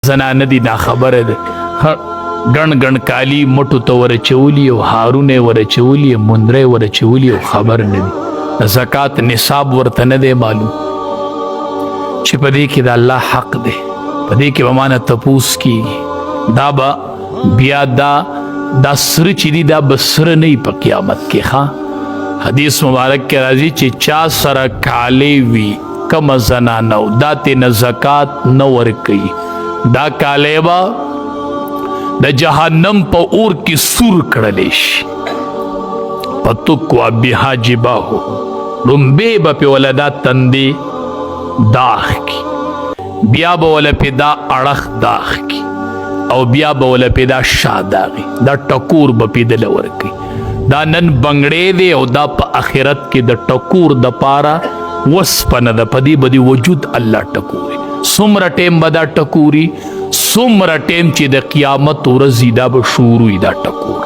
زنانه دي دا خبره ده گن گن کالی مټو ته ورچولی او هارونه ورچولی مندره ورچولی او خبر نه دي زکات نصاب ورته نه دی معلوم چې پدې کې د الله حق دی پدې کې ومانه تپوس کیږي دا با بیا دا سر چې دی دا بسر نه په قیامت کې ښا حدیث مبارک کې راځي چې چا سره کالی وي کم زنانو دا تینا زکات نه ورکوي دا کالی با د جهنم په اور کې سور کړلی شي پتکوا بها جباهو رنبې به پې وله دا تندې داغ کی بیا به وله پې دا اړخ داغ کی او بیا به وله پې دا شا داغي دا ټکور به پې دله ورکوي دا نن بنګړې دی او دا په آخرت کې د ټکور د پاره وسپنه ده په دې به د وجود الله ټکوري څومره ټیم به دا ټکوري څومره ټیم چې د قیامت ورځ دا به شروع وي دا ټکور